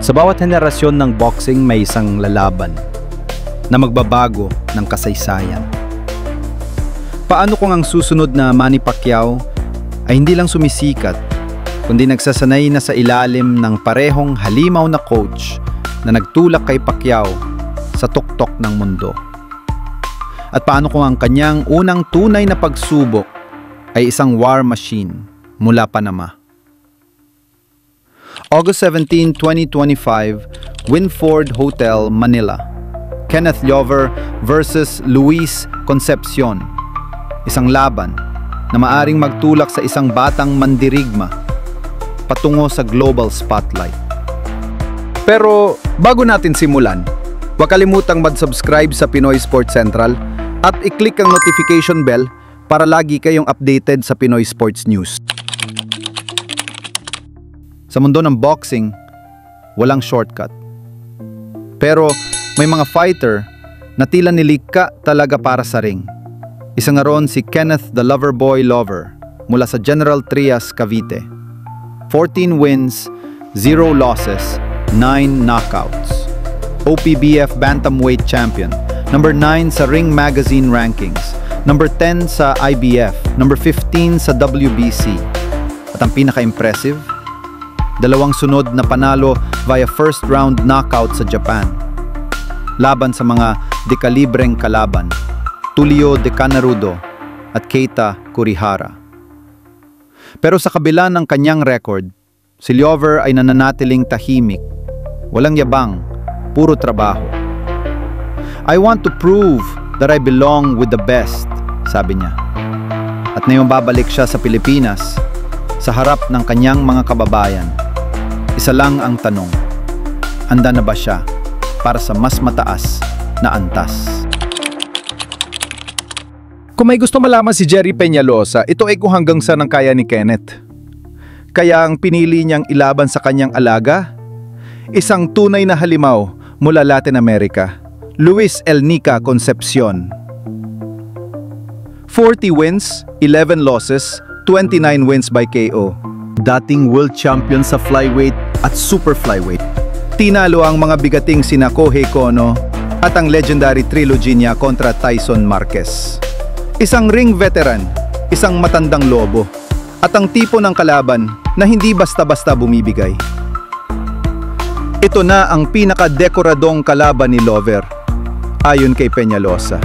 Sa bawat henerasyon ng boxing may isang lalaban na magbabago ng kasaysayan. Paano kung ang susunod na Manny Pacquiao ay hindi lang sumisikat, kundi nagsasanay na sa ilalim ng parehong halimaw na coach na nagtulak kay Pacquiao sa tuktok ng mundo? At paano kung ang kanyang unang tunay na pagsubok ay isang war machine mula Panama? August 17, 2025, Winford Hotel, Manila. Kenneth Lover versus Luis Concepcion. Isang laban na maaring magtulak sa isang batang mandirigma patungo sa global spotlight. Pero bago natin simulan, huwag kalimutang mag-subscribe sa Pinoy Sports Central at i-click ang notification bell para lagi kayong updated sa Pinoy Sports News. Sa mundo ng boxing, walang shortcut. Pero may mga fighter na tila nilikha talaga para sa ring. Isa nga ron si Kenneth the Loverboy Lover mula sa General Trias, Cavite. 14 wins, 0 losses, 9 knockouts. OPBF Bantamweight Champion, number 9 sa Ring Magazine Rankings, number 10 sa IBF, number 15 sa WBC. At ang pinaka-impressive, 2 sunod na panalo via first round knockout sa Japan. Laban sa mga dekalibreng kalaban, Tulio De Canarudo at Keita Kurihara. Pero sa kabila ng kanyang record, si Lover ay nananatiling tahimik, walang yabang, puro trabaho. I want to prove that I belong with the best, sabi niya. At ngayong babalik siya sa Pilipinas, sa harap ng kanyang mga kababayan. Isa lang ang tanong, handa na ba siya para sa mas mataas na antas? Kung may gusto malaman si Jerry Peñalosa, ito ay kung hanggang saan ang kaya ni Kenneth. Kaya ang pinili niyang ilaban sa kanyang alaga, isang tunay na halimaw mula Latin America, Luis El Nica Concepcion. 40 wins, 11 losses, 29 wins by KO. Dating world champion sa flyweight at super flyweight. Tinalo ang mga bigating sina Kohei Kono at ang legendary trilogy niya kontra Tyson Marquez. Isang ring veteran, isang matandang lobo, at ang tipo ng kalaban na hindi basta-basta bumibigay. Ito na ang pinaka-dekoradong kalaban ni Lover, ayon kay Peñalosa.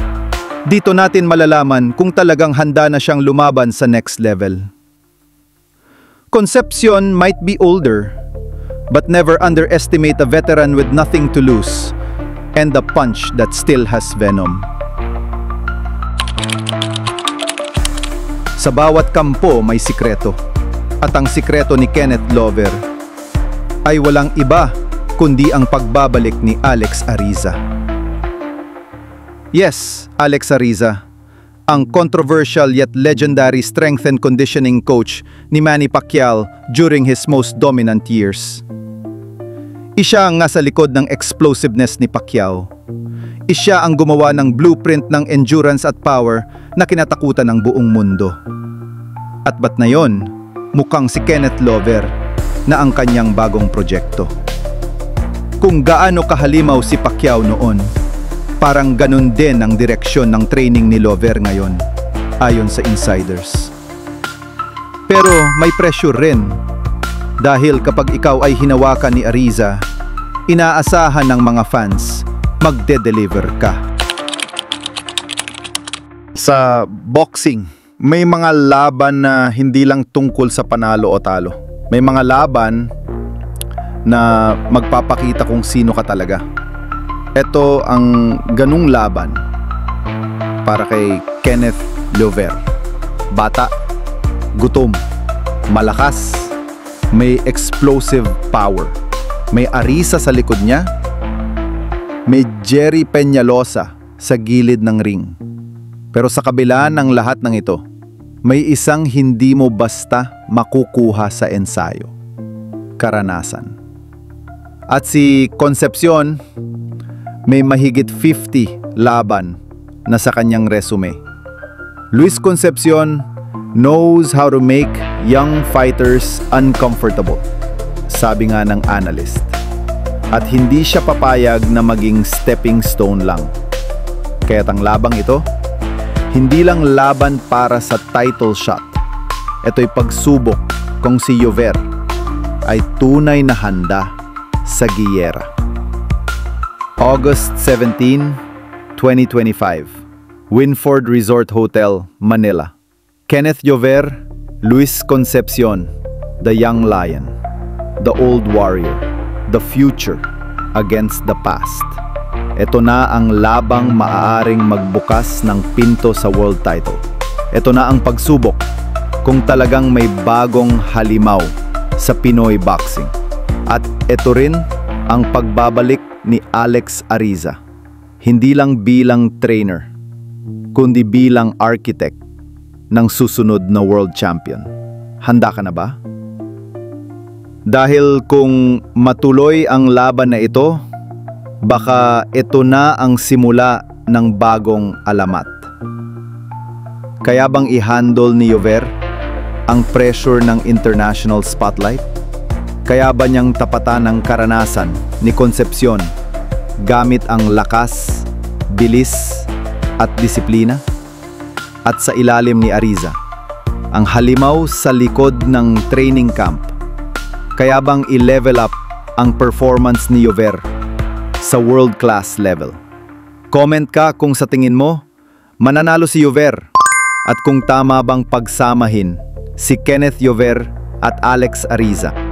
Dito natin malalaman kung talagang handa na siyang lumaban sa next level. Concepcion might be older, but never underestimate a veteran with nothing to lose and a punch that still has venom. Sa bawat kampo may sikreto, at ang sikreto ni Kenneth Lover ay walang iba kundi ang pagbabalik ni Alex Ariza. Yes, Alex Ariza, ang controversial yet legendary strength and conditioning coach ni Manny Pacquiao during his most dominant years. Siya ang nasa likod ng explosiveness ni Pacquiao. Siya ang gumawa ng blueprint ng endurance at power na kinatakutan ng buong mundo. At ba't na yon, mukhang si Kenneth Lover na ang kanyang bagong proyekto. Kung gaano kahalimaw si Pacquiao noon, parang ganun din ang direksyon ng training ni Lover ngayon, ayon sa insiders. Pero may pressure rin, dahil kapag ikaw ay hinawakan ni Ariza, inaasahan ng mga fans, magde-deliver ka. Sa boxing, may mga laban na hindi lang tungkol sa panalo o talo. May mga laban na magpapakita kung sino ka talaga. Ito ang ganung laban para kay Kenneth Lover. Bata, gutom, malakas, may explosive power. May Ariza sa likod niya, may Jerry Peñalosa sa gilid ng ring. Pero sa kabila ng lahat ng ito, may isang hindi mo basta makukuha sa ensayo. Karanasan. At si Concepcion, may mahigit 50 laban na sa kanyang resume. Luis Concepcion knows how to make young fighters uncomfortable, sabi nga ng analyst. At hindi siya papayag na maging stepping stone lang. Kaya't ang labang ito, hindi lang laban para sa title shot. Ito'y pagsubok kung si Jover ay tunay na handa sa giyera. August 17, 2025. Winford Resort Hotel, Manila. Kenneth Jover, Luis Concepcion, the young lion, the old warrior, the future against the past. Ito na ang labang maaaring magbukas ng pinto sa world title. Ito na ang pagsubok kung talagang may bagong halimaw sa Pinoy boxing. At ito rin ang pagbabalik ni Alex Ariza. Hindi lang bilang trainer, kundi bilang architect ng susunod na world champion. Handa ka na ba? Dahil kung matuloy ang laban na ito, baka ito na ang simula ng bagong alamat. Kaya bang i-handle ni Jover ang pressure ng international spotlight? Kaya ba niyang tapatan ang karanasan ni Concepcion gamit ang lakas, bilis at disiplina? At sa ilalim ni Ariza, ang halimaw sa likod ng training camp. Kaya bang i-level up ang performance ni Jover sa world-class level? Comment ka kung sa tingin mo, mananalo si Jover at kung tama bang pagsamahin si Kenneth Jover at Alex Ariza.